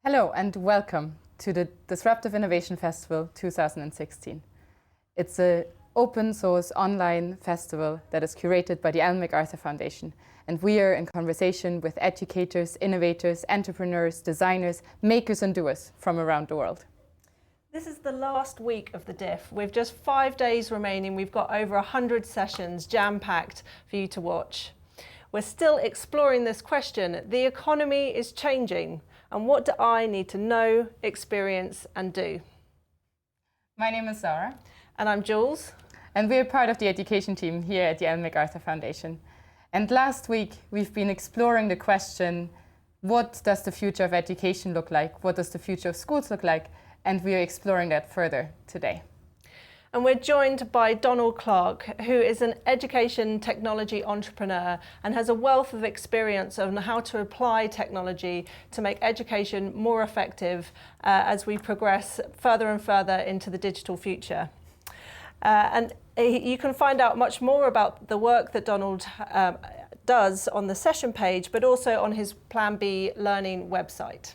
Hello and welcome to the Disruptive Innovation Festival 2016. It's an open source online festival that is curated by the Ellen MacArthur Foundation, and we are in conversation with educators, innovators, entrepreneurs, designers, makers and doers from around the world. This is the last week of the DIF. With just 5 days remaining, we've got over 100 sessions jam-packed for you to watch. We're still exploring this question. The economy is changing. And what do I need to know, experience and do? My name is Zara. And I'm Jules. And we're part of the education team here at the Ellen MacArthur Foundation. And last week, we've been exploring the question, what does the future of education look like? What does the future of schools look like? And we are exploring that further today. And we're joined by Donald Clark, who is an education technology entrepreneur and has a wealth of experience on how to apply technology to make education more effective as we progress further and further into the digital future. And you can find out much more about the work that Donald does on the session page, but also on his Plan B Learning website.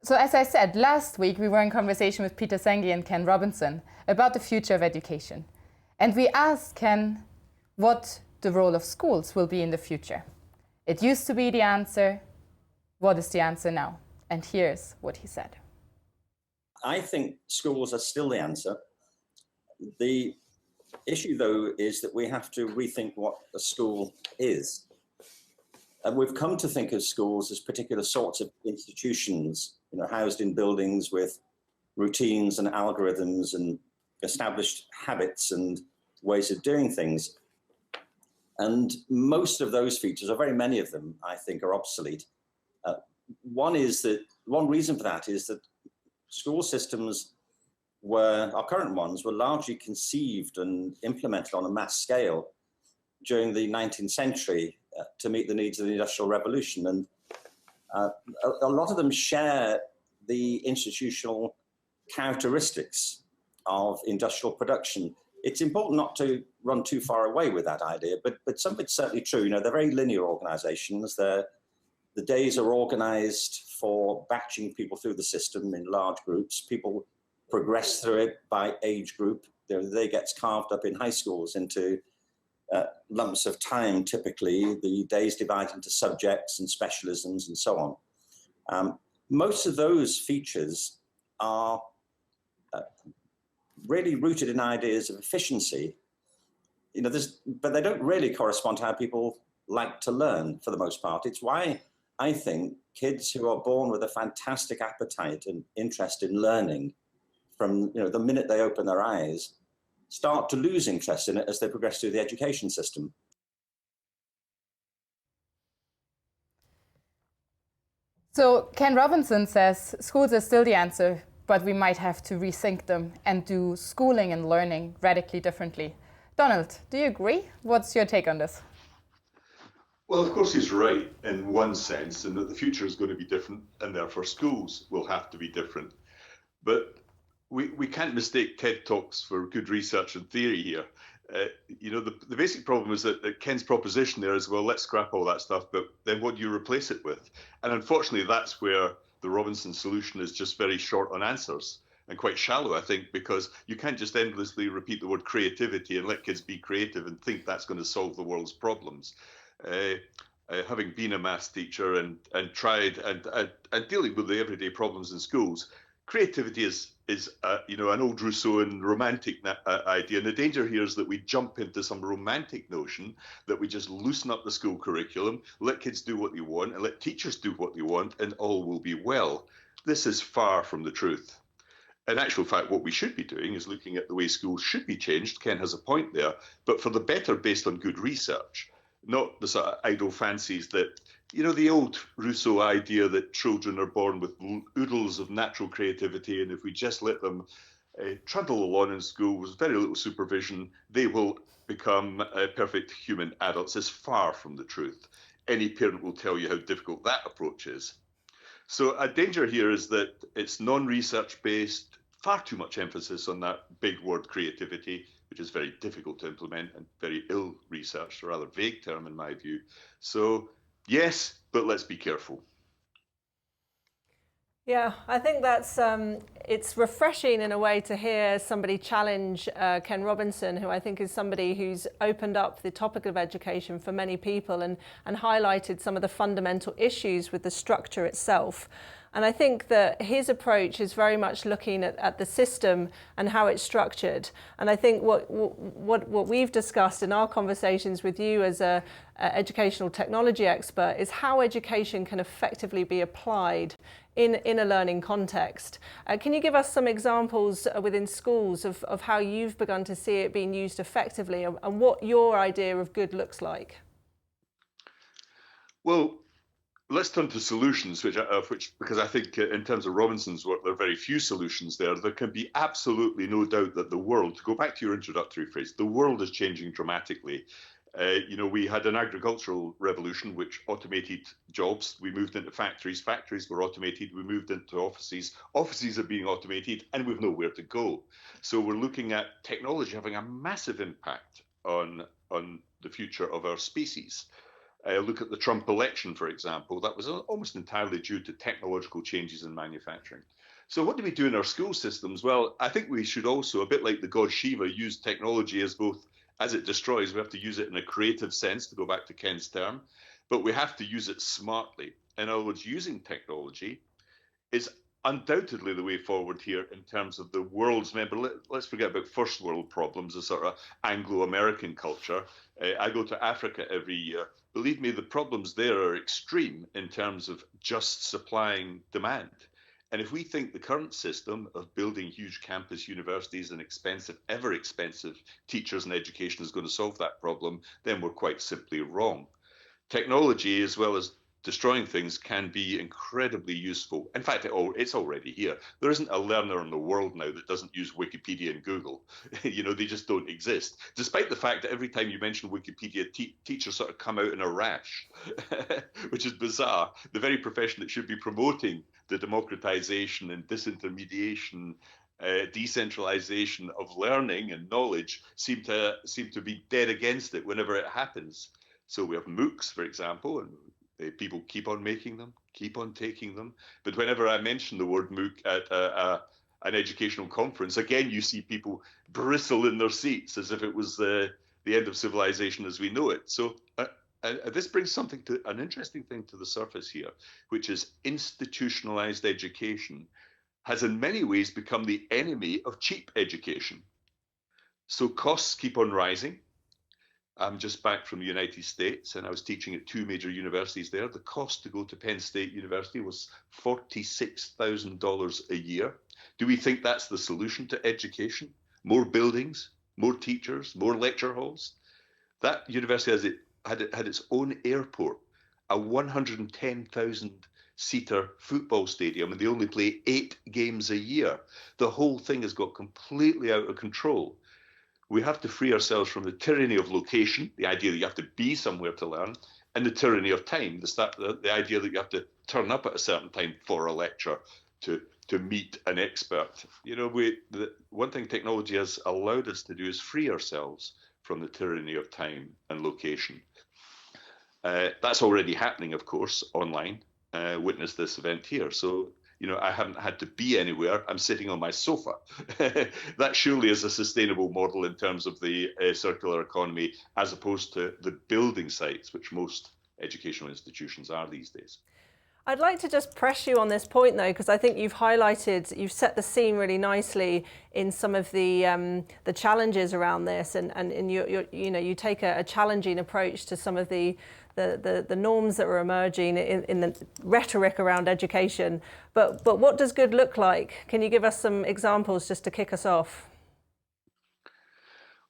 So as I said, last week we were in conversation with Peter Senge and Ken Robinson about the future of education. And we asked Ken what the role of schools will be in the future. It used to be the answer. What is the answer now? And here's what he said. I think schools are still the answer. The issue, though, is that we have to rethink what a school is. And we've come to think of schools as particular sorts of institutions, housed in buildings with routines and algorithms and established habits and ways of doing things. And most of those features, or very many of them, I think, are obsolete. One reason for that is that school systems our current ones were largely conceived and implemented on a mass scale during the 19th century to meet the needs of the Industrial Revolution. And a lot of them share the institutional characteristics of industrial production. It's important not to run too far away with that idea, but some of it's certainly true. They're very linear organizations. The days are organized for batching people through the system in large groups. People progress through it by age group. The day gets carved up in high schools into lumps of time, typically. The days divided into subjects and specialisms and so on. Most of those features are really rooted in ideas of efficiency, but they don't really correspond to how people like to learn for the most part. It's why I think kids who are born with a fantastic appetite and interest in learning from the minute they open their eyes start to lose interest in it as they progress through the education system. So Ken Robinson says schools are still the answer, but we might have to rethink them and do schooling and learning radically differently. Donald, do you agree? What's your take on this? Well, of course he's right in one sense, in that the future is going to be different and therefore schools will have to be different. But we can't mistake TED Talks for good research and theory here. The basic problem is that Ken's proposition there is, well, let's scrap all that stuff, but then what do you replace it with? And unfortunately, that's where the Robinson solution is just very short on answers and quite shallow, I think, because you can't just endlessly repeat the word creativity and let kids be creative and think that's going to solve the world's problems. Having been a maths teacher and tried and dealing with the everyday problems in schools, creativity is an old Rousseauan romantic idea, and the danger here is that we jump into some romantic notion that we just loosen up the school curriculum, let kids do what they want, and let teachers do what they want, and all will be well. This is far from the truth. In actual fact, what we should be doing is looking at the way schools should be changed. Ken has a point there, but for the better based on good research, not the sort of idle fancies that You know, the old Rousseau idea that children are born with oodles of natural creativity, and if we just let them trundle along in school with very little supervision, they will become perfect human adults, is far from the truth. Any parent will tell you how difficult that approach is. So a danger here is that it's non-research based, far too much emphasis on that big word creativity, which is very difficult to implement and very ill researched, a rather vague term in my view. So yes, but let's be careful. Yeah, I think that's it's refreshing in a way to hear somebody challenge Ken Robinson, who I think is somebody who's opened up the topic of education for many people and highlighted some of the fundamental issues with the structure itself. And I think that his approach is very much looking at the system and how it's structured. And I think what we've discussed in our conversations with you as a educational technology expert is how education can effectively be applied in a learning context. Can you give us some examples within schools of how you've begun to see it being used effectively and what your idea of good looks like? Well, let's turn to solutions, because I think in terms of Robinson's work, there are very few solutions there. There can be absolutely no doubt that the world, to go back to your introductory phrase, the world is changing dramatically. You know, we had an agricultural revolution which automated jobs. We moved into factories. Factories were automated. We moved into offices. Offices are being automated, and we've nowhere to go. So we're looking at technology having a massive impact on the future of our species. Look at the Trump election, for example. That was almost entirely due to technological changes in manufacturing. So what do we do in our school systems? Well, I think we should also, a bit like the god Shiva, use technology as both, as it destroys, we have to use it in a creative sense, to go back to Ken's term, but we have to use it smartly. In other words, using technology is undoubtedly the way forward here in terms of the world's member. Let's forget about first world problems, a sort of Anglo-American culture. I go to Africa every year. Believe me, the problems there are extreme in terms of just supplying demand. And if we think the current system of building huge campus universities and expensive, ever expensive teachers and education is going to solve that problem, then we're quite simply wrong. Technology, as well as destroying things, can be incredibly useful. In fact, it's already here. There isn't a learner in the world now that doesn't use Wikipedia and Google. You know, they just don't exist. Despite the fact that every time you mention Wikipedia, teachers sort of come out in a rash, which is bizarre. The very profession that should be promoting the democratization and disintermediation, decentralization of learning and knowledge seem to be dead against it whenever it happens. So we have MOOCs, for example, and people keep on making them, keep on taking them. But whenever I mention the word MOOC at an educational conference, again, you see people bristle in their seats as if it was the end of civilization as we know it. So this brings an interesting thing to the surface here, which is institutionalized education has in many ways become the enemy of cheap education. So costs keep on rising. I'm just back from the United States and I was teaching at two major universities there. The cost to go to Penn State University was $46,000 a year. Do we think that's the solution to education? More buildings, more teachers, more lecture halls? That university had its own airport, a 110,000 seater football stadium, and they only play 8 games a year. The whole thing has got completely out of control. We have to free ourselves from the tyranny of location, the idea that you have to be somewhere to learn, and the tyranny of time, the idea that you have to turn up at a certain time for a lecture to meet an expert. You know, the one thing technology has allowed us to do is free ourselves from the tyranny of time and location. That's already happening, of course, online. Witness this event here. So, you know, I haven't had to be anywhere. I'm sitting on my sofa. That surely is a sustainable model in terms of the circular economy, as opposed to the building sites, which most educational institutions are these days. I'd like to just press you on this point, though, because I think you've set the scene really nicely in some of the challenges around this, and you take a challenging approach to some of the norms that are emerging in the rhetoric around education. But what does good look like? Can you give us some examples just to kick us off?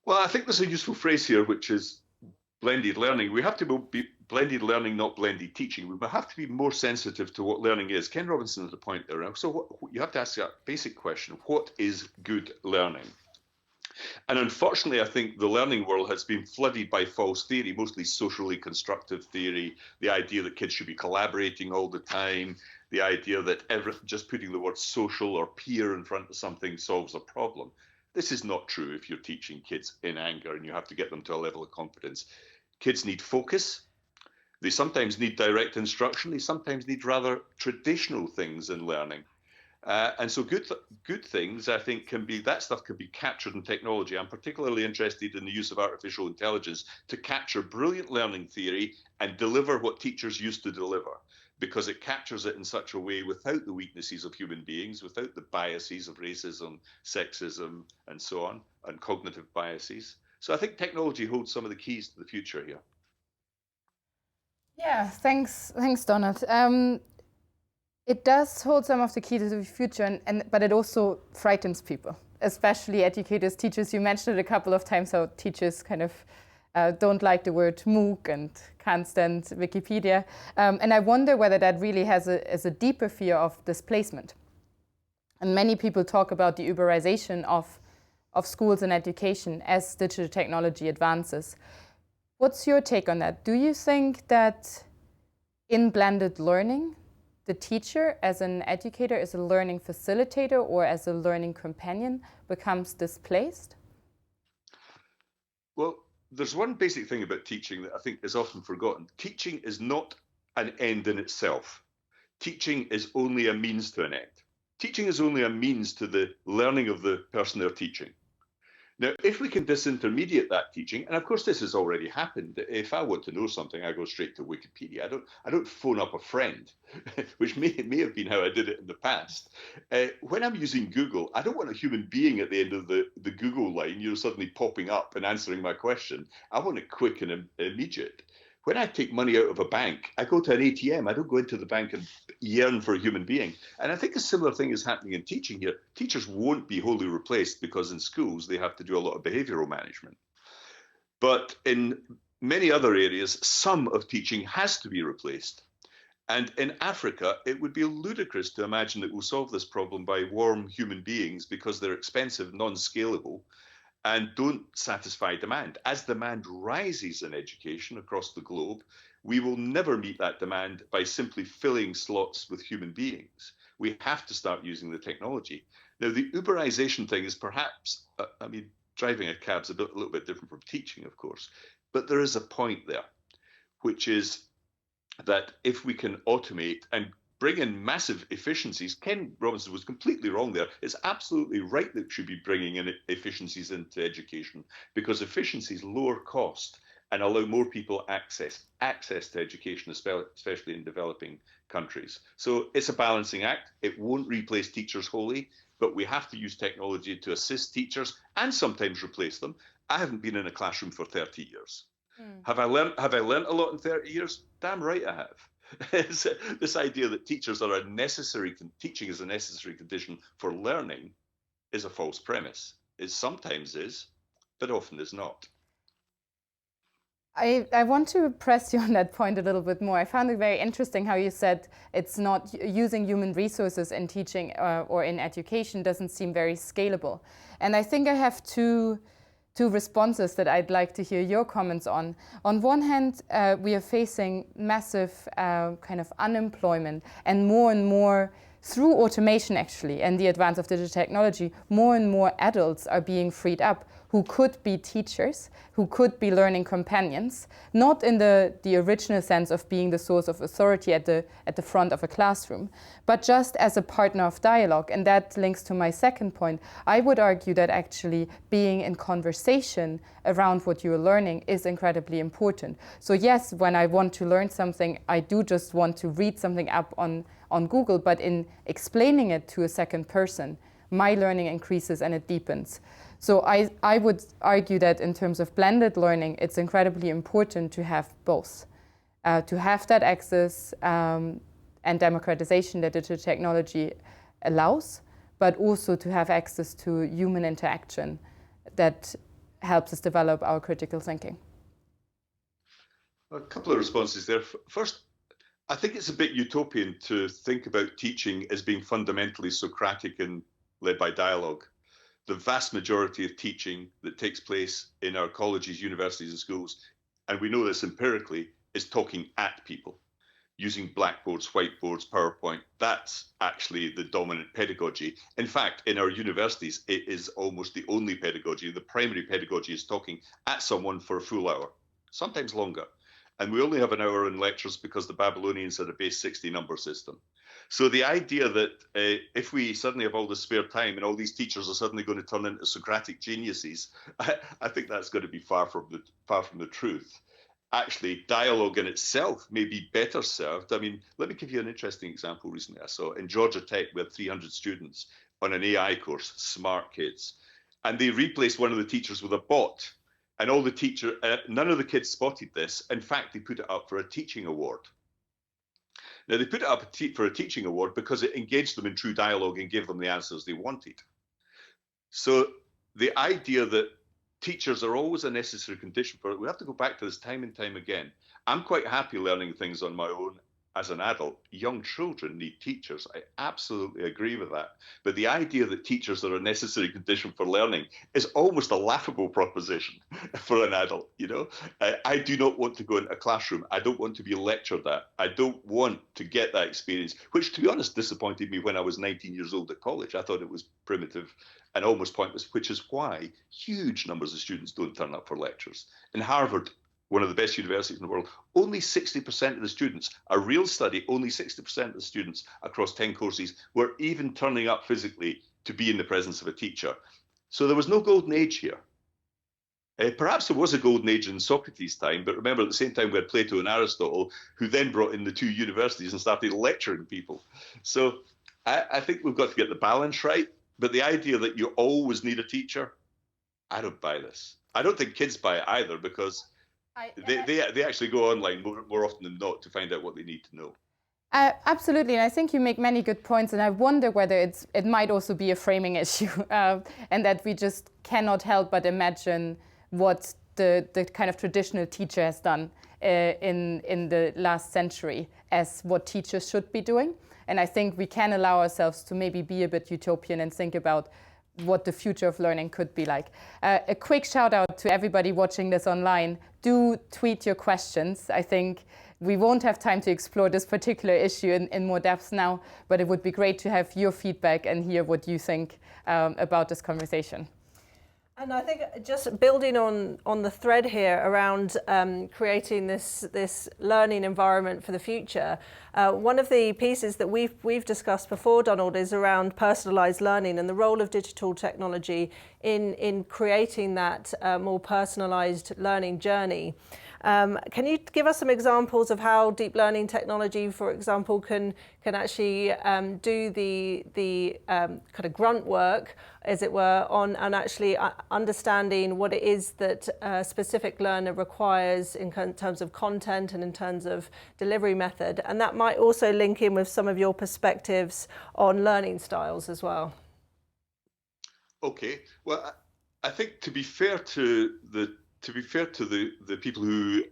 Well, I think there's a useful phrase here, which is blended learning, we have to be blended learning, not blended teaching. We have to be more sensitive to what learning is. Ken Robinson had a point there. So you have to ask that basic question: what is good learning? And unfortunately, I think the learning world has been flooded by false theory, mostly socially constructive theory, the idea that kids should be collaborating all the time, the idea that just putting the word social or peer in front of something solves a problem. This is not true if you're teaching kids in anger and you have to get them to a level of competence. Kids need focus. They sometimes need direct instruction. They sometimes need rather traditional things in learning. And so good things, I think, that stuff can be captured in technology. I'm particularly interested in the use of artificial intelligence to capture brilliant learning theory and deliver what teachers used to deliver, because it captures it in such a way without the weaknesses of human beings, without the biases of racism, sexism, and so on, and cognitive biases. So I think technology holds some of the keys to the future here. Yeah, thanks, Donald. It does hold some of the key to the future, but it also frightens people, especially educators, teachers. You mentioned it a couple of times how teachers kind of don't like the word MOOC and can't stand Wikipedia. And I wonder whether that really has a deeper fear of displacement. And many people talk about the Uberization of schools and education as digital technology advances. What's your take on that? Do you think that in blended learning, the teacher as an educator, as a learning facilitator, or as a learning companion becomes displaced? Well, there's one basic thing about teaching that I think is often forgotten. Teaching is not an end in itself. Teaching is only a means to an end. Teaching is only a means to the learning of the person they're teaching. Now, if we can disintermediate that teaching, and of course this has already happened. If I want to know something, I go straight to Wikipedia. I don't phone up a friend, which may have been how I did it in the past. When I'm using Google, I don't want a human being at the end of the Google line, suddenly popping up and answering my question. I want it quick and immediate. When I take money out of a bank, I go to an ATM. I don't go into the bank and yearn for a human being. And I think a similar thing is happening in teaching here. Teachers won't be wholly replaced because in schools they have to do a lot of behavioral management. But in many other areas, some of teaching has to be replaced. And in Africa, it would be ludicrous to imagine that we'll solve this problem by warm human beings because they're expensive, non-scalable, and don't satisfy demand. As demand rises in education across the globe, we will never meet that demand by simply filling slots with human beings. We have to start using the technology. Now, the Uberization thing is perhaps, driving a cab is a little bit different from teaching, of course, but there is a point there, which is that if we can automate and bring in massive efficiencies. Ken Robinson was completely wrong there. It's absolutely right that we should be bringing in efficiencies into education because efficiencies lower cost and allow more people access to education, especially in developing countries. So it's a balancing act. It won't replace teachers wholly, but we have to use technology to assist teachers and sometimes replace them. I haven't been in a classroom for 30 years. Have I learned a lot in 30 years? Damn right I have. This idea that teaching is a necessary condition for learning is a false premise. It sometimes is, but often is not. I want to press you on that point a little bit more. I found it very interesting how you said it's not using human resources in teaching or in education doesn't seem very scalable. And I think I have two responses that I'd like to hear your comments on. On one hand, we are facing massive kind of unemployment and more through automation actually and the advance of digital technology, more and more adults are being freed up who could be teachers, who could be learning companions, not in the original sense of being the source of authority at the front of a classroom, but just as a partner of dialogue. And that links to my second point. I would argue that actually being in conversation around what you're learning is incredibly important. So yes, when I want to learn something, I do just want to read something up on Google, but in explaining it to a second person, my learning increases and it deepens. So I would argue that in terms of blended learning, it's incredibly important to have both, to have that access and democratization that digital technology allows, but also to have access to human interaction that helps us develop our critical thinking. A couple of responses there. First, I think it's a bit utopian to think about teaching as being fundamentally Socratic and led by dialogue. The vast majority of teaching that takes place in our colleges, universities, and schools, and we know this empirically, is talking at people, using blackboards, whiteboards, PowerPoint. That's actually the dominant pedagogy. In fact, in our universities, it is almost the only pedagogy. The primary pedagogy is talking at someone for a full hour, sometimes longer. And we only have an hour in lectures because the Babylonians had a base 60 number system. So the idea that if we suddenly have all this spare time and all these teachers are suddenly going to turn into Socratic geniuses, I think that's going to be far from the truth. Actually, dialogue in itself may be better served. I mean, let me give you an interesting example recently I saw. In Georgia Tech, we had 300 students on an AI course, smart kids, and they replaced one of the teachers with a bot. And all the none of the kids spotted this. In fact, they put it up for a teaching award. Now, they put it up for a teaching award because it engaged them in true dialogue and gave them the answers they wanted. So the idea that teachers are always a necessary condition for it, we have to go back to this time and time again. I'm quite happy learning things on my own as an adult. Young children need teachers. I absolutely agree with that. But the idea that teachers are a necessary condition for learning is almost a laughable proposition for an adult. You know, I do not want to go into a classroom. I don't want to be lectured at. I don't want to get that experience, which, to be honest, disappointed me when I was 19 years old at college. I thought it was primitive and almost pointless, which is why huge numbers of students don't turn up for lectures. In Harvard, one of the best universities in the world, only 60% of the students, a real study, only 60% of the students across 10 courses were even turning up physically to be in the presence of a teacher. So there was no golden age here. Perhaps there was a golden age in Socrates' time, but remember at the same time we had Plato and Aristotle, who then brought in the two universities and started lecturing people. So I think we've got to get the balance right, but the idea that you always need a teacher, I don't buy this. I don't think kids buy it either, because they actually go online more often than not to find out what they need to know. Absolutely, and I think you make many good points, and I wonder whether it might also be a framing issue, and that we just cannot help but imagine what the kind of traditional teacher has done in the last century as what teachers should be doing. And I think we can allow ourselves to maybe be a bit utopian and think about what the future of learning could be like. A quick shout out to everybody watching this online. Do tweet your questions. I think we won't have time to explore this particular issue in more depth now, but it would be great to have your feedback and hear what you think about this conversation. And I think just building on the thread here around creating this learning environment for the future, one of the pieces that we've discussed before, Donald, is around personalised learning and the role of digital technology in creating that more personalised learning journey. Can you give us some examples of how deep learning technology, for example, can actually do the kind of grunt work, as it were, on and actually understanding what it is that a specific learner requires in terms of content and in terms of delivery method, and that might also link in with some of your perspectives on learning styles as well. Okay, well, I think to be fair to the people who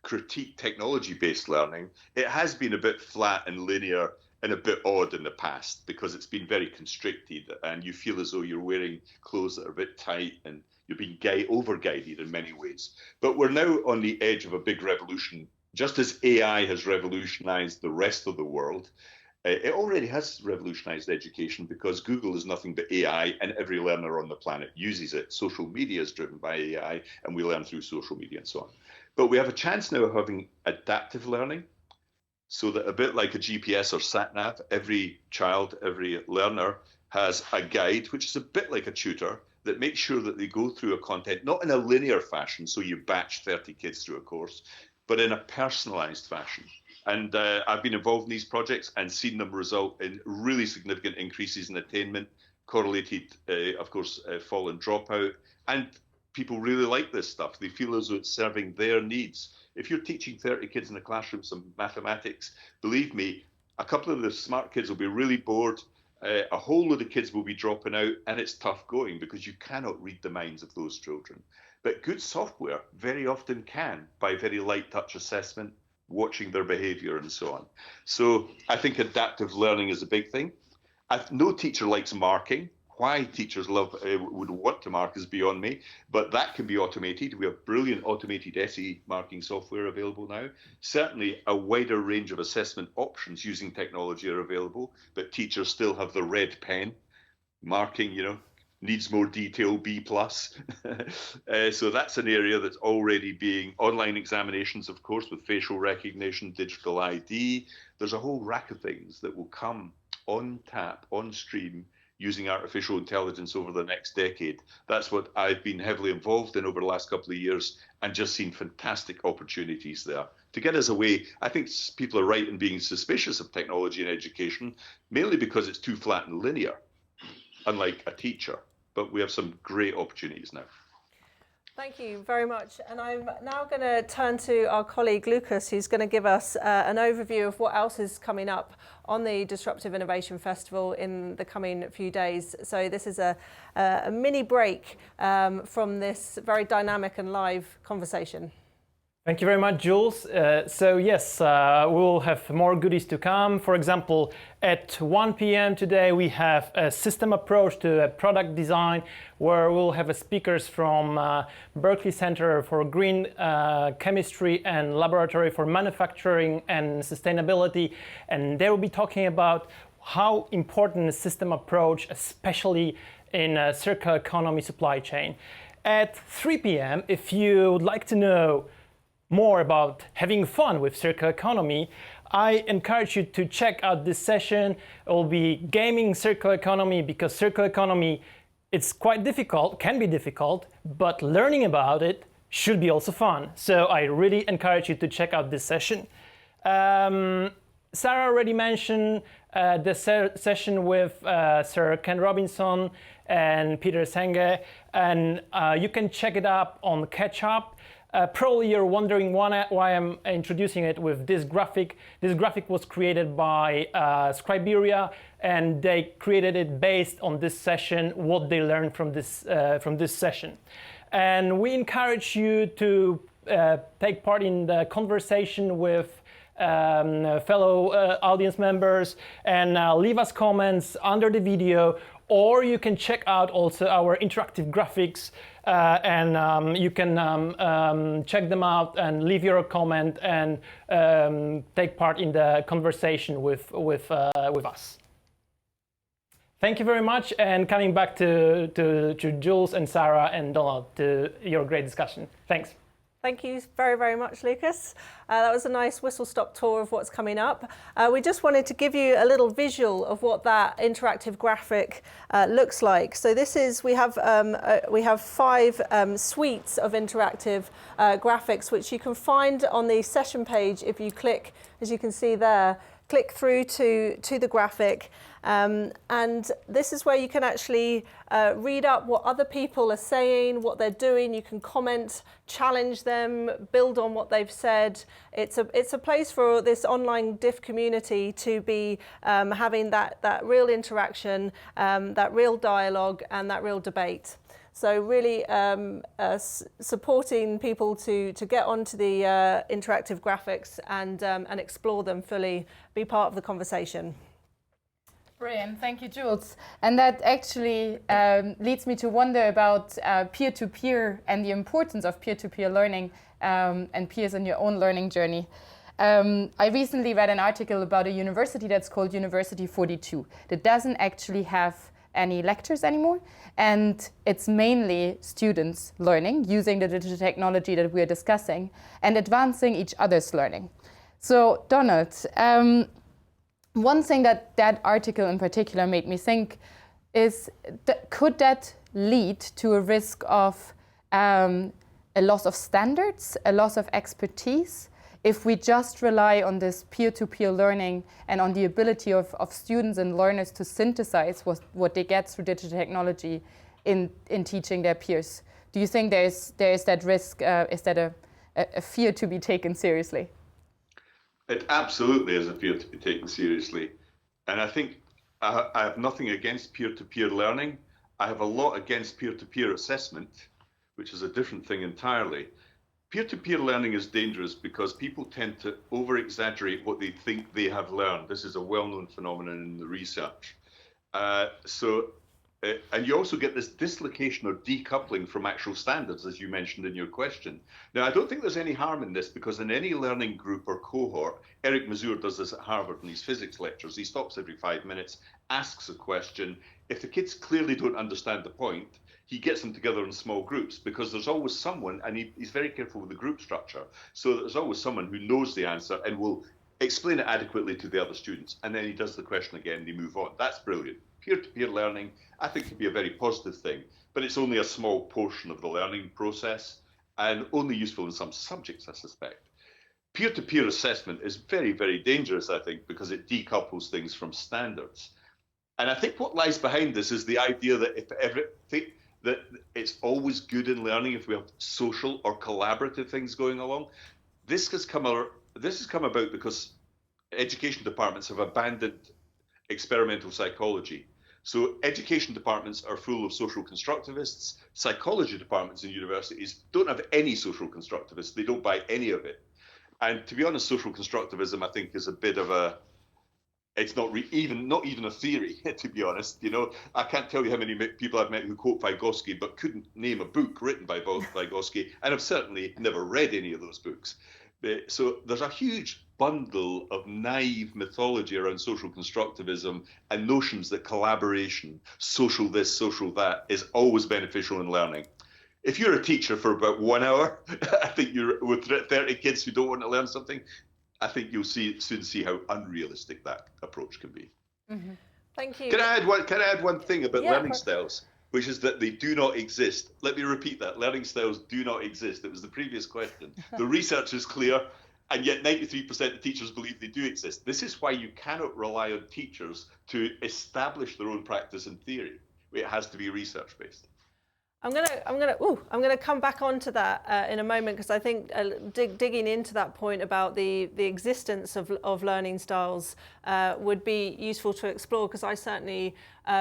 critique technology-based learning, it has been a bit flat and linear and a bit odd in the past because it's been very constricted and you feel as though you're wearing clothes that are a bit tight and you're being over-guided in many ways. But we're now on the edge of a big revolution. Just as AI has revolutionized the rest of the world, it already has revolutionized education because Google is nothing but AI and every learner on the planet uses it. Social media is driven by AI and we learn through social media and so on. But we have a chance now of having adaptive learning so that a bit like a GPS or sat-nav, every child, every learner has a guide, which is a bit like a tutor that makes sure that they go through a content, not in a linear fashion, so you batch 30 kids through a course, but in a personalized fashion. And I've been involved in these projects and seen them result in really significant increases in attainment, correlated, of course, fall and dropout. And people really like this stuff. They feel as though it's serving their needs. If you're teaching 30 kids in a classroom some mathematics, believe me, a couple of the smart kids will be really bored a whole load of kids will be dropping out, and it's tough going because you cannot read the minds of those children. But good software very often can, by very light touch assessment, watching their behavior and so on. So I think adaptive learning is a big thing. No teacher likes marking. Why teachers would want to mark is beyond me, but that can be automated. We have brilliant automated essay marking software available now. Certainly a wider range of assessment options using technology are available, but teachers still have the red pen. Marking, needs more detail, B+. So that's an area that's already being, online examinations, of course, with facial recognition, digital ID. There's a whole rack of things that will come on tap, on stream, using artificial intelligence over the next decade. That's what I've been heavily involved in over the last couple of years, and just seen fantastic opportunities there. To get us away, I think people are right in being suspicious of technology in education, mainly because it's too flat and linear, unlike a teacher. But we have some great opportunities now. Thank you very much. And I'm now going to turn to our colleague Lucas, who's going to give us an overview of what else is coming up on the Disruptive Innovation Festival in the coming few days. So this is a mini break from this very dynamic and live conversation. Thank you very much, Jules. So yes, we will have more goodies to come. For example, at 1 p.m. today, we have a system approach to product design, where we'll have speakers from Berkeley Center for Green Chemistry and Laboratory for Manufacturing and Sustainability. And they will be talking about how important a system approach, especially in a circular economy supply chain. At 3 p.m., if you would like to know more about having fun with circular economy, I encourage you to check out this session. It will be gaming circular economy, because circular economy, it's quite difficult, can be difficult, but learning about it should be also fun. So I really encourage you to check out this session. Sarah already mentioned the session with Sir Ken Robinson and Peter Senge, and you can check it up on Catch Up. Probably you're wondering why I'm introducing it with this graphic. This graphic was created by Scriberia, and they created it based on this session, what they learned from this session. And we encourage you to take part in the conversation with fellow audience members, and leave us comments under the video, or you can check out also our interactive graphics, and you can check them out and leave your comment and take part in the conversation with us. Thank you very much, and coming back to Jules and Sarah and Donald, to your great discussion. Thanks. Thank you very, very much, Lucas. That was a nice whistle-stop tour of what's coming up. We just wanted to give you a little visual of what that interactive graphic looks like. So this is, we have 5 suites of interactive graphics, which you can find on the session page if you click, as you can see there, click through to the graphic. And this is where you can actually read up what other people are saying, what they're doing. You can comment, challenge them, build on what they've said. It's a place for this online diff community to be having that real interaction, that real dialogue, and that real debate. So really supporting people to get onto the interactive graphics and explore them fully, be part of the conversation. Brilliant, thank you, Jules. And that actually leads me to wonder about peer-to-peer and the importance of peer-to-peer learning and peers in your own learning journey. I recently read an article about a university that's called University 42 that doesn't actually have any lectures anymore, and it's mainly students learning using the digital technology that we're discussing and advancing each other's learning. So Donald, one thing that article in particular made me think is, could that lead to a risk of a loss of standards, a loss of expertise, if we just rely on this peer-to-peer learning and on the ability of students and learners to synthesize what they get through digital technology in teaching their peers? Do you think there is that risk? Is that a fear to be taken seriously? It absolutely is a fear to be taken seriously. And I think I have nothing against peer-to-peer learning. I have a lot against peer-to-peer assessment, which is a different thing entirely. Peer-to-peer learning is dangerous because people tend to over-exaggerate what they think they have learned. This is a well-known phenomenon in the research. And you also get this dislocation or decoupling from actual standards, as you mentioned in your question. Now, I don't think there's any harm in this because in any learning group or cohort, Eric Mazur does this at Harvard in his physics lectures. He stops every 5 minutes, asks a question. If the kids clearly don't understand the point, he gets them together in small groups because there's always someone, and he's very careful with the group structure, so there's always someone who knows the answer and will explain it adequately to the other students. And then he does the question again and they move on. That's brilliant. Peer-to-peer learning, I think, can be a very positive thing, but it's only a small portion of the learning process and only useful in some subjects, I suspect. Peer-to-peer assessment is very, very dangerous, I think, because it decouples things from standards. And I think what lies behind this is the idea that that it's always good in learning if we have social or collaborative things going along. This has come about because education departments have abandoned experimental psychology. So education departments are full of social constructivists. Psychology departments in universities don't have any social constructivists. They don't buy any of it. And to be honest, social constructivism, I think, is a bit of a, it's not even a theory, to be honest. You know, I can't tell you how many people I've met who quote Vygotsky but couldn't name a book written by Vygotsky, and I've certainly never read any of those books. So there's a huge bundle of naive mythology around social constructivism and notions that collaboration, social this, social that, is always beneficial in learning. If you're a teacher for about 1 hour, I think you're with 30 kids who don't want to learn something, I think you'll soon see how unrealistic that approach can be. Mm-hmm. Thank you. Can I add one thing about learning styles, which is that they do not exist? Let me repeat that. Learning styles do not exist. It was the previous question. The research is clear, and yet 93% of teachers believe they do exist. This is why you cannot rely on teachers to establish their own practice in theory. It has to be research-based. I'm gonna come back onto that in a moment, because I think digging into that point about the existence of learning styles would be useful to explore, because I certainly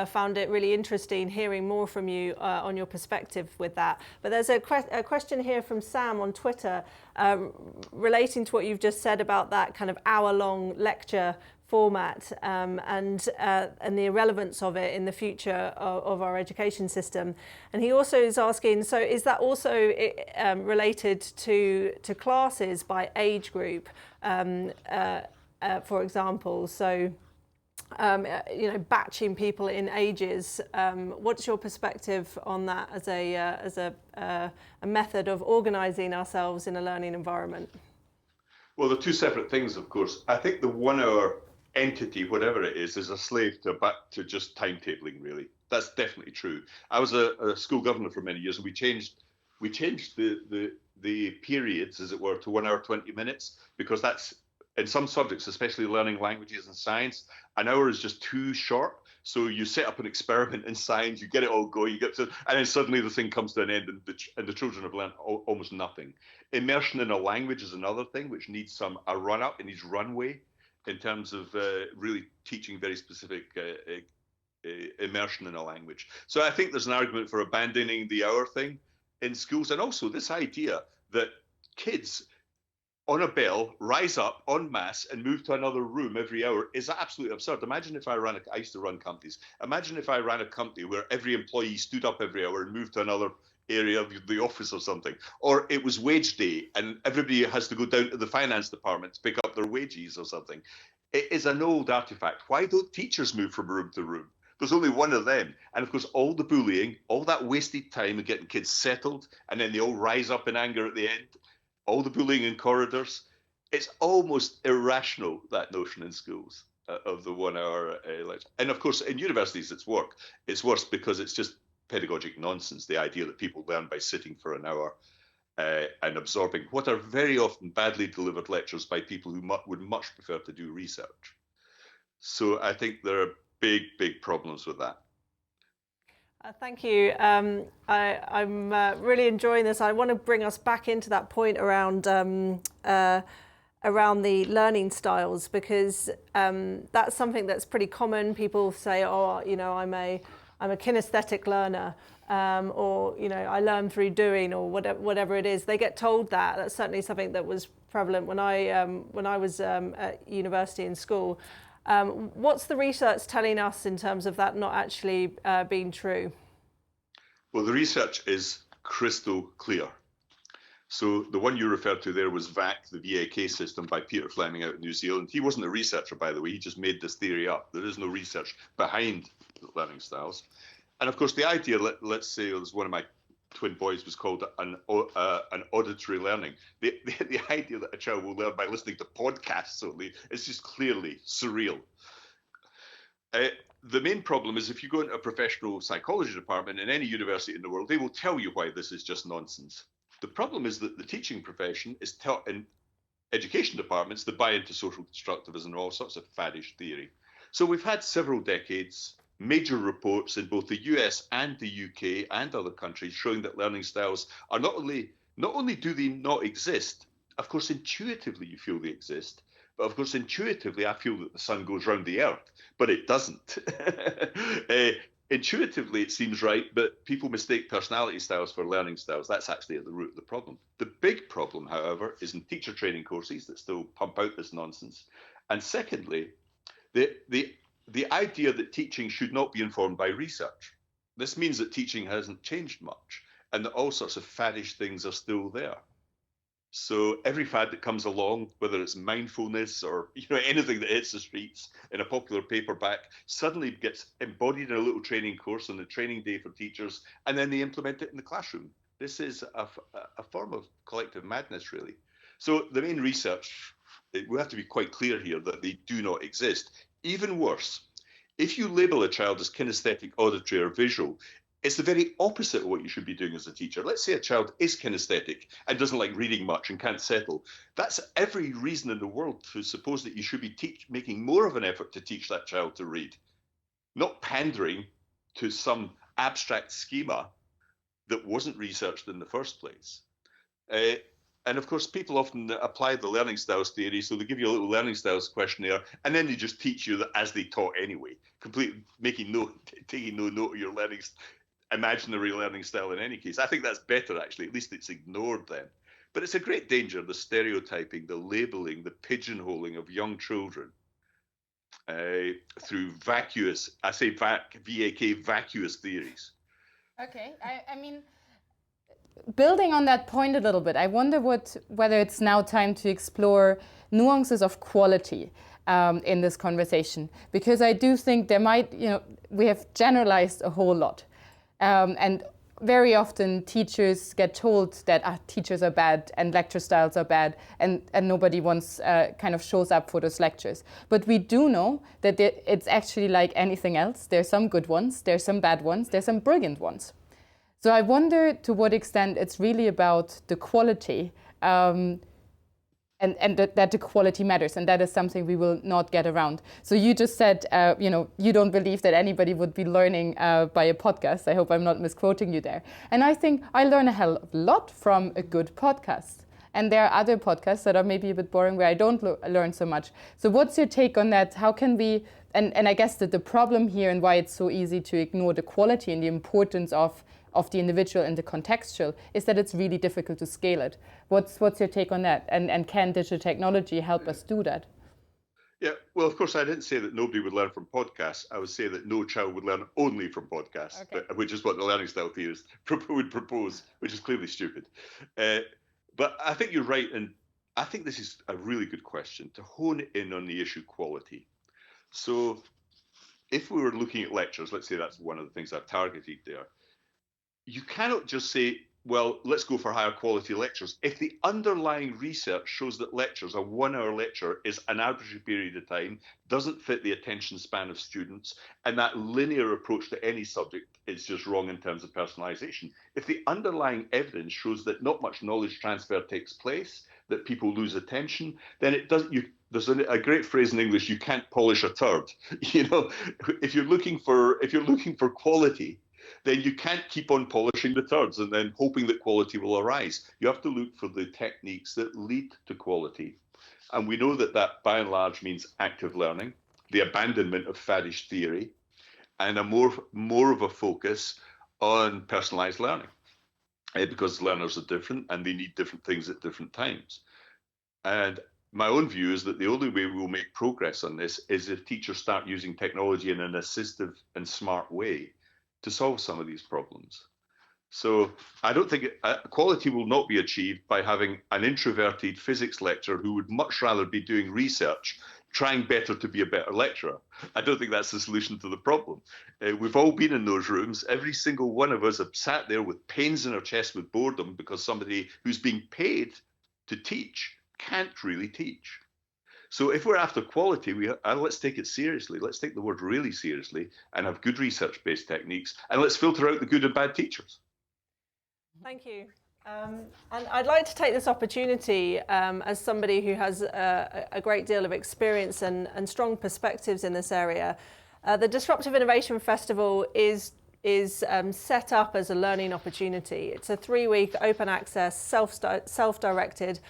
found it really interesting hearing more from you on your perspective with that. But there's a question here from Sam on Twitter relating to what you've just said about that kind of hour-long lecture format and the irrelevance of it in the future of our education system. And he also is asking, so is that also related to classes by age group, for example? So, you know, batching people in ages. What's your perspective on that as a method of organising ourselves in a learning environment? Well, they're two separate things, of course. I think the 1 hour entity, whatever it is a slave to just timetabling, really. That's definitely true. I was a school governor for many years, and we changed the periods, as it were, to 1 hour 20 minutes, because that's, in some subjects, especially learning languages and science, an hour is just too short. So you set up an experiment in science, you get it all going, and then suddenly the thing comes to an end, and the children have learned almost nothing. Immersion in a language is another thing which needs a run-up, it needs runway, in terms of really teaching very specific immersion in a language. So I think there's an argument for abandoning the hour thing in schools, and also this idea that kids on a bell rise up en masse and move to another room every hour is absolutely absurd. Imagine if I used to run companies. Imagine if I ran a company where every employee stood up every hour and moved to another area of the office or something, or it was wage day and everybody has to go down to the finance department to pick up their wages or something. It is an old artifact. Why don't teachers move from room to room? There's only one of them. And of course, all the bullying, all that wasted time of getting kids settled, and then they all rise up in anger at the end, all the bullying in corridors, it's almost irrational, that notion in schools of the 1 hour lecture. And of course, in universities, it's worse because it's just pedagogic nonsense, the idea that people learn by sitting for an hour and absorbing what are very often badly delivered lectures by people who would much prefer to do research. So I think there are big problems with that. Thank you. I'm really enjoying this. I want to bring us back into that point around around the learning styles, because that's something that's pretty common. People say, oh, you know, I'm a kinesthetic learner, or, you know, I learn through doing, or whatever it is. They get told that. That's certainly something that was prevalent when I was at university and school. What's the research telling us in terms of that not actually being true? Well, the research is crystal clear. So the one you referred to there was VAC, the VAK system by Peter Fleming out in New Zealand. He wasn't a researcher, by the way. He just made this theory up. There is no research behind the learning styles. And of course, the idea, let's say, as one of my twin boys was called an auditory learning. The idea that a child will learn by listening to podcasts only is just clearly surreal. The main problem is if you go into a professional psychology department in any university in the world, they will tell you why this is just nonsense. The problem is that the teaching profession is taught in education departments that buy into social constructivism and all sorts of faddish theory. So we've had several decades, major reports in both the US and the UK and other countries showing that learning styles are not only do they not exist, of course intuitively you feel they exist, but of course intuitively I feel that the sun goes round the earth, but it doesn't. Intuitively, it seems right, but people mistake personality styles for learning styles. That's actually at the root of the problem. The big problem, however, is in teacher training courses that still pump out this nonsense. And secondly, the idea that teaching should not be informed by research. This means that teaching hasn't changed much and that all sorts of faddish things are still there. So every fad that comes along, whether it's mindfulness or anything that hits the streets in a popular paperback, suddenly gets embodied in a little training course on the training day for teachers, and then they implement it in the classroom. This is a form of collective madness, really. So the main research, we have to be quite clear here that they do not exist. Even worse, if you label a child as kinesthetic, auditory, or visual, it's the very opposite of what you should be doing as a teacher. Let's say a child is kinesthetic and doesn't like reading much and can't settle. That's every reason in the world to suppose that you should be making more of an effort to teach that child to read, not pandering to some abstract schema that wasn't researched in the first place. And of course, people often apply the learning styles theory, so they give you a little learning styles questionnaire, and then they just teach you that as they taught anyway, taking no note of your imaginary learning style in any case. I think that's better, actually. At least it's ignored then. But it's a great danger, the stereotyping, the labeling, the pigeonholing of young children through vacuous, I say VAK, vacuous theories. Okay, I mean, building on that point a little bit, I wonder whether it's now time to explore nuances of quality in this conversation, because I do think there might, we have generalized a whole lot. And very often teachers get told that teachers are bad and lecture styles are bad, and nobody kind of shows up for those lectures. But we do know that it's actually like anything else. There's some good ones, there's some bad ones, there's some brilliant ones. So I wonder to what extent it's really about the quality, and that the quality matters, and that is something we will not get around. So you just said, you don't believe that anybody would be learning by a podcast. I hope I'm not misquoting you there. And I think I learn a hell of a lot from a good podcast. And there are other podcasts that are maybe a bit boring where I don't learn so much. So what's your take on that? How can we, and I guess that the problem here and why it's so easy to ignore the quality and the importance of the individual and the contextual is that it's really difficult to scale it. What's your take on that? And can digital technology help us do that? Yeah, well, of course, I didn't say that nobody would learn from podcasts. I would say that no child would learn only from podcasts, okay. Which is what the learning style theorists would propose, which is clearly stupid. But I think you're right, and I think this is a really good question to hone in on the issue quality. So if we were looking at lectures, let's say that's one of the things I've targeted there, you cannot just say, well, let's go for higher quality lectures. If the underlying research shows that lectures, a 1 hour lecture is an arbitrary period of time, doesn't fit the attention span of students, and that linear approach to any subject is just wrong in terms of personalization. If the underlying evidence shows that not much knowledge transfer takes place, that people lose attention, then it doesn't. There's a great phrase in English: you can't polish a turd. If you're looking for quality, then you can't keep on polishing the turds and then hoping that quality will arise. You have to look for the techniques that lead to quality. And we know that that by and large means active learning, the abandonment of faddish theory, and a more of a focus on personalized learning, because learners are different and they need different things at different times. And my own view is that the only way we will make progress on this is if teachers start using technology in an assistive and smart way to solve some of these problems. So I don't think quality will not be achieved by having an introverted physics lecturer who would much rather be doing research, trying better to be a better lecturer. I don't think that's the solution to the problem. We've all been in those rooms. Every single one of us have sat there with pains in our chest with boredom because somebody who's being paid to teach can't really teach. So if we're after quality, let's take it seriously. Let's take the word really seriously and have good research-based techniques, and let's filter out the good and bad teachers. Thank you. And I'd like to take this opportunity as somebody who has a great deal of experience and strong perspectives in this area. The Disruptive Innovation Festival is set up as a learning opportunity. It's a 3-week open access, self-directed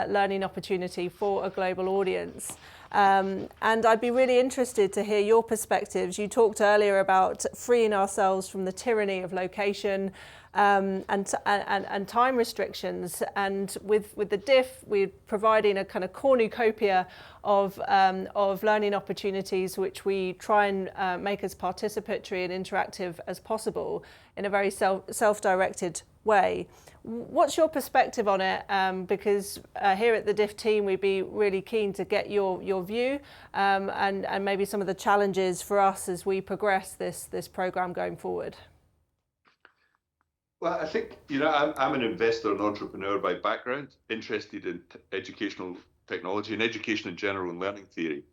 learning opportunity for a global audience. And I'd be really interested to hear your perspectives. You talked earlier about freeing ourselves from the tyranny of location and time restrictions. And with the DIF, we're providing a kind of cornucopia of learning opportunities, which we try and make as participatory and interactive as possible in a very self-directed way. What's your perspective on it? Because here at the DIF team, we'd be really keen to get your view and maybe some of the challenges for us as we progress this program going forward. Well, I think, I'm an investor and entrepreneur by background, interested in educational technology and education in general and learning theory.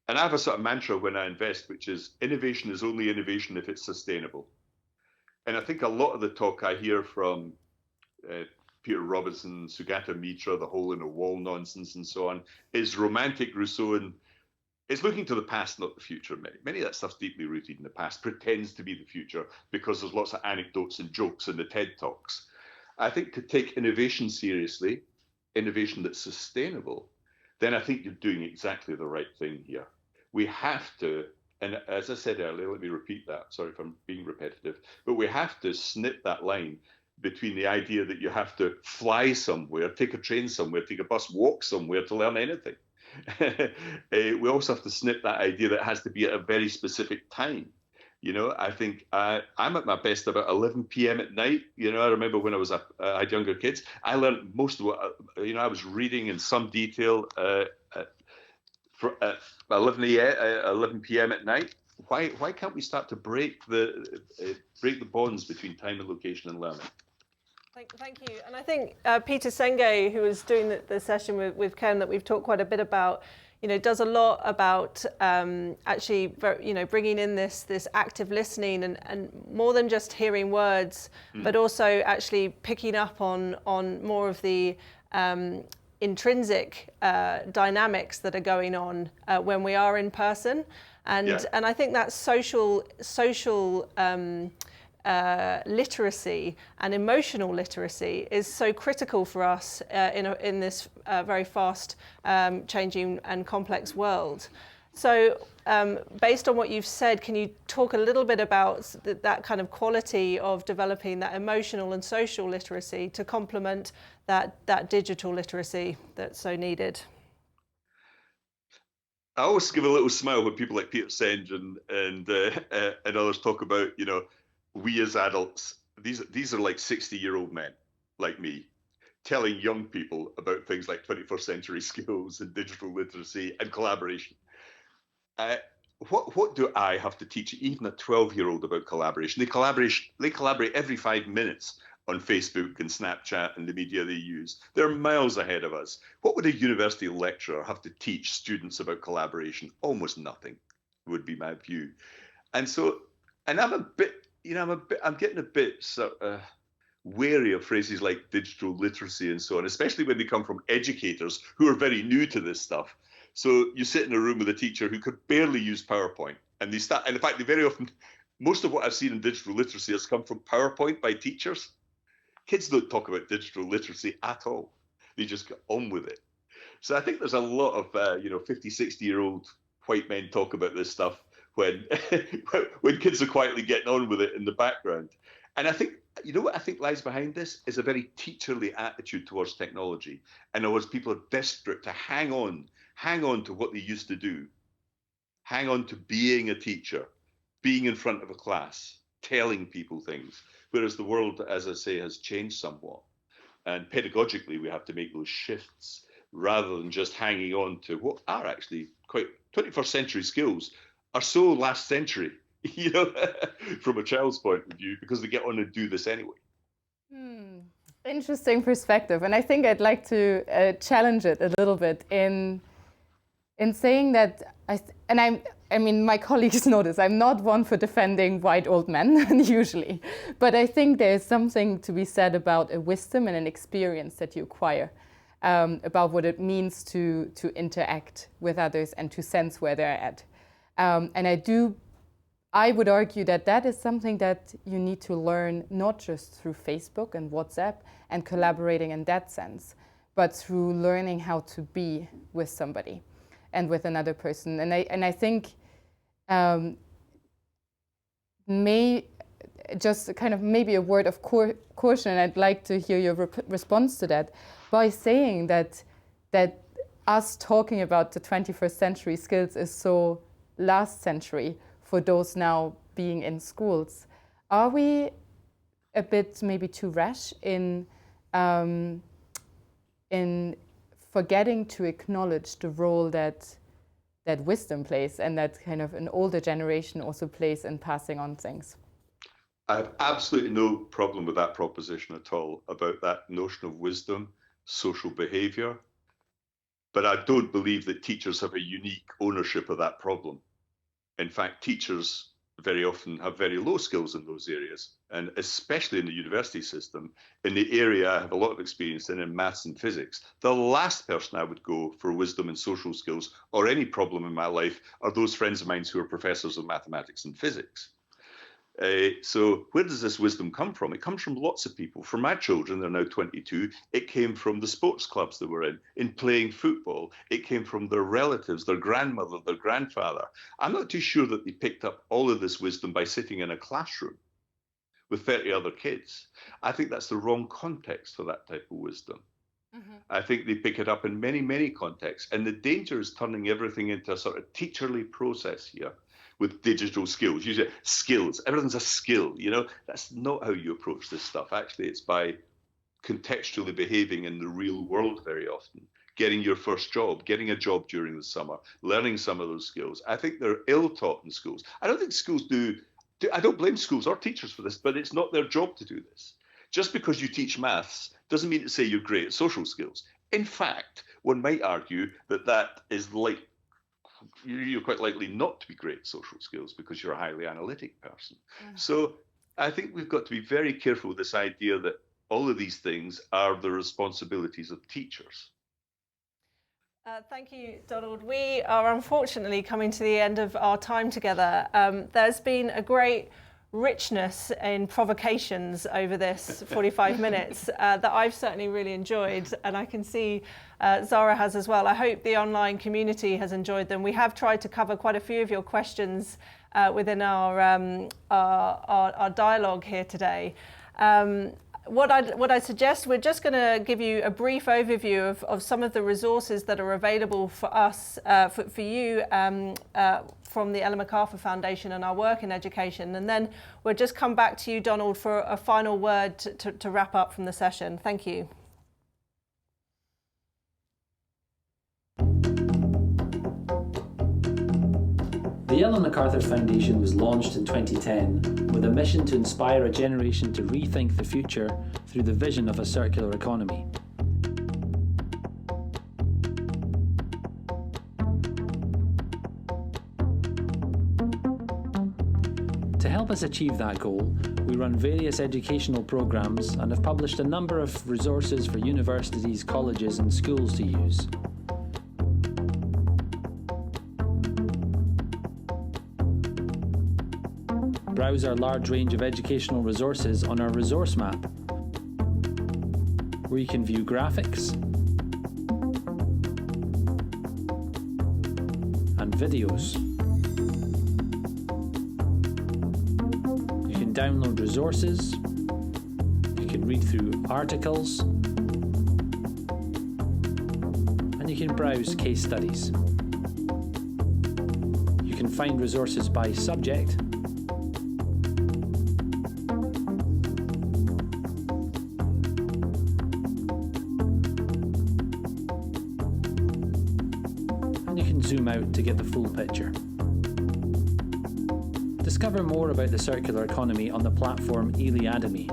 And I have a sort of mantra when I invest, which is innovation is only innovation if it's sustainable. And I think a lot of the talk I hear from Peter Robinson, Sugata Mitra, the hole in a wall nonsense and so on, is romantic Rousseauan. It's looking to the past, not the future. Many of that stuff's deeply rooted in the past, pretends to be the future because there's lots of anecdotes and jokes in the TED Talks. I think to take innovation seriously, innovation that's sustainable, then I think you're doing exactly the right thing here. We have to, and as I said earlier, let me repeat that, sorry if I'm being repetitive, but we have to snip that line between the idea that you have to fly somewhere, take a train somewhere, take a bus, walk somewhere to learn anything. We also have to snip that idea that it has to be at a very specific time. I think I'm at my best about 11 p.m. at night. I remember when I had younger kids, I learned most of what, I was reading in some detail at 11 p.m. at night. Why can't we start to break the bonds between time and location and learning? Thank you. And I think Peter Senge, who was doing the session with Ken that we've talked quite a bit about, does a lot about actually, bringing in this active listening and more than just hearing words, but also actually picking up on more of the intrinsic dynamics that are going on when we are in person. And I think that social literacy and emotional literacy is so critical for us in this very fast changing and complex world. So based on what you've said, can you talk a little bit about that kind of quality of developing that emotional and social literacy to complement that digital literacy that's so needed? I always give a little smile when people like Peter Senge and others talk about, we as adults, these are like 60-year-old men like me, telling young people about things like 21st century skills and digital literacy and collaboration. What do I have to teach even a 12-year-old about collaboration? They collaborate every 5 minutes on Facebook and Snapchat and the media they use. They're miles ahead of us. What would a university lecturer have to teach students about collaboration? Almost nothing would be my view. And I'm getting a bit wary of phrases like digital literacy and so on, especially when they come from educators who are very new to this stuff. So you sit in a room with a teacher who could barely use PowerPoint, and in fact, they very often, most of what I've seen in digital literacy has come from PowerPoint by teachers. Kids don't talk about digital literacy at all. They just get on with it. So I think there's a lot of 50, 60-year-old white men talk about this stuff when when kids are quietly getting on with it in the background. And I think, what I think lies behind this is a very teacherly attitude towards technology. In other words, people are desperate to hang on to what they used to do, hang on to being a teacher, being in front of a class, telling people things. Whereas the world, as I say, has changed somewhat. And pedagogically, we have to make those shifts rather than just hanging on to what are actually quite 21st century skills are so last century, from a child's point of view, because they get on and do this anyway. Interesting perspective. And I think I'd like to challenge it a little bit in saying that, I mean, my colleagues know this, I'm not one for defending white old men, usually. But I think there's something to be said about a wisdom and an experience that you acquire, about what it means to interact with others and to sense where they're at. And I would argue that is something that you need to learn not just through Facebook and WhatsApp and collaborating in that sense, but through learning how to be with somebody and with another person. And I think just kind of maybe a word of caution, and I'd like to hear your response to that, by saying that us talking about the 21st century skills is so last century for those now being in schools. Are we a bit maybe too rash in forgetting to acknowledge the role that wisdom plays and that kind of an older generation also plays in passing on things? I have absolutely no problem with that proposition at all, about that notion of wisdom, social behavior. But I don't believe that teachers have a unique ownership of that problem. In fact, teachers very often have very low skills in those areas, and especially in the university system, in the area I have a lot of experience in maths and physics. The last person I would go for wisdom and social skills or any problem in my life are those friends of mine who are professors of mathematics and physics. So where does this wisdom come from? It comes from lots of people. For my children, they're now 22, it came from the sports clubs they were in playing football. It came from their relatives, their grandmother, their grandfather. I'm not too sure that they picked up all of this wisdom by sitting in a classroom with 30 other kids. I think that's the wrong context for that type of wisdom. I think they pick it up in many, many contexts. And the danger is turning everything into a sort of teacherly process here with digital skills. You say skills, everything's a skill, That's not how you approach this stuff. Actually, it's by contextually behaving in the real world very often, getting your first job, getting a job during the summer, learning some of those skills. I think they're ill-taught in schools. I don't think schools I don't blame schools or teachers for this, but it's not their job to do this. Just because you teach maths doesn't mean to say you're great at social skills. In fact, one might argue that is you're quite likely not to be great at social skills because you're a highly analytic person. So I think we've got to be very careful with this idea that all of these things are the responsibilities of teachers. Thank you, Donald. We are unfortunately coming to the end of our time together. There's been a great richness in provocations over this 45 minutes that I've certainly really enjoyed, and I can see Zara has as well. I hope the online community has enjoyed them. We have tried to cover quite a few of your questions within our dialogue here today. What I suggest, we're just going to give you a brief overview of some of the resources that are available for us, for you, from the Ellen MacArthur Foundation and our work in education. And then we'll just come back to you, Donald, for a final word to wrap up from the session. Thank you. The Ellen MacArthur Foundation was launched in 2010 with a mission to inspire a generation to rethink the future through the vision of a circular economy. To help us achieve that goal, we run various educational programs and have published a number of resources for universities, colleges and schools to use. Browse our large range of educational resources on our resource map, where you can view graphics, videos. You can download resources. You can read through articles. And you can browse case studies. You can find resources by subject. Zoom out to get the full picture. Discover more about the circular economy on the platform Eliademy.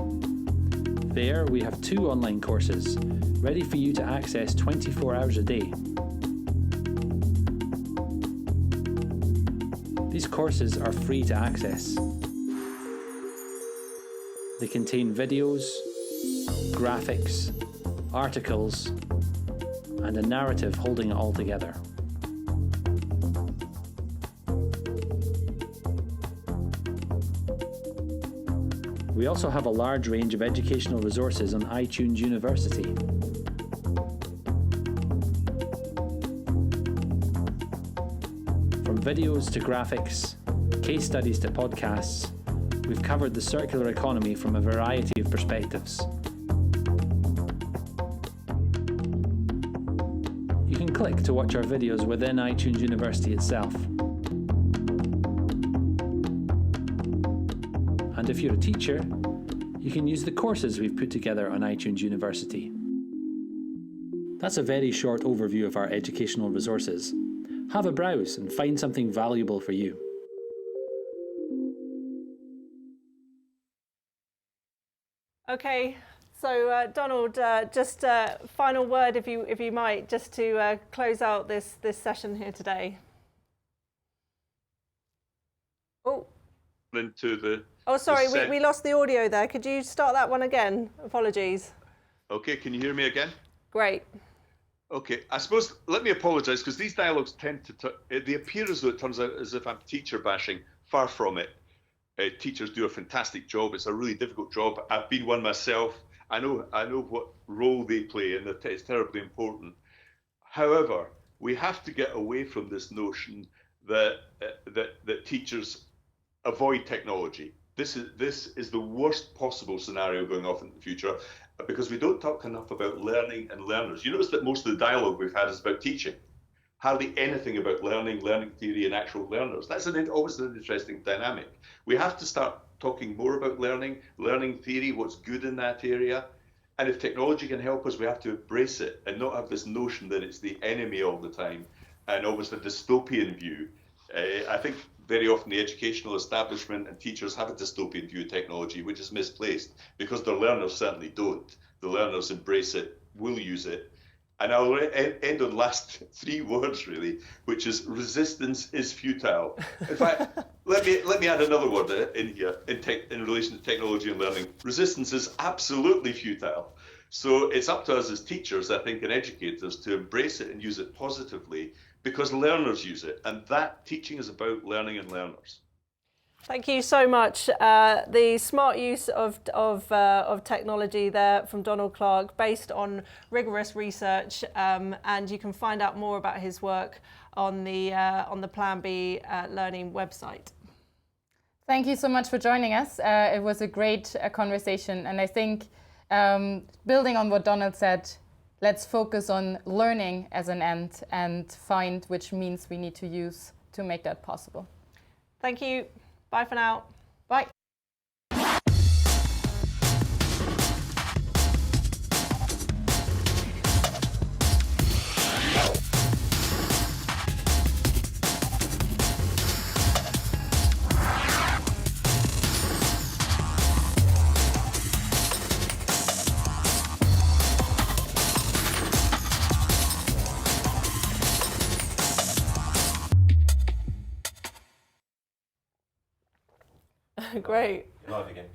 There we have 2 online courses ready for you to access 24 hours a day. These courses are free to access. They contain videos, graphics, articles, and a narrative holding it all together. We also have a large range of educational resources on iTunes University. From videos to graphics, case studies to podcasts, we've covered the circular economy from a variety of perspectives. You can click to watch our videos within iTunes University itself. And if you're a teacher, you can use the courses we've put together on iTunes University. That's a very short overview of our educational resources. Have a browse and find something valuable for you. Okay, so Donald, just a final word, if you might, just to close out this session here today. Oh. Into the. Oh, sorry, we lost the audio there. Could you start that one again? Apologies. Okay, can you hear me again? Great. Okay, I suppose, let me apologise, because these dialogues tend to, they appear as though it turns out as if I'm teacher bashing. Far from it. Teachers do a fantastic job. It's a really difficult job. I've been one myself. I know what role they play, and it's terribly important. However, we have to get away from this notion that teachers avoid technology. This is the worst possible scenario going off in the future, because we don't talk enough about learning and learners. You notice that most of the dialogue we've had is about teaching. Hardly anything about learning theory, and actual learners. That's always an interesting dynamic. We have to start talking more about learning theory, what's good in that area. And if technology can help us, we have to embrace it and not have this notion that it's the enemy all the time, and almost a dystopian view. I think very often the educational establishment and teachers have a dystopian view of technology, which is misplaced, because the learners certainly don't. The learners embrace it, will use it. And I'll end on last 3 words, really, which is resistance is futile. In fact, let me add another word in here in relation to technology and learning. Resistance is absolutely futile. So it's up to us as teachers, I think, and educators to embrace it and use it positively, because learners use it. And that teaching is about learning and learners. Thank you so much. The smart use of technology there from Donald Clark, based on rigorous research, and you can find out more about his work on the Plan B Learning website. Thank you so much for joining us. It was a great conversation, and I think building on what Donald said, let's focus on learning as an end and find which means we need to use to make that possible. Thank you. Bye for now. Bye. Great. Live again.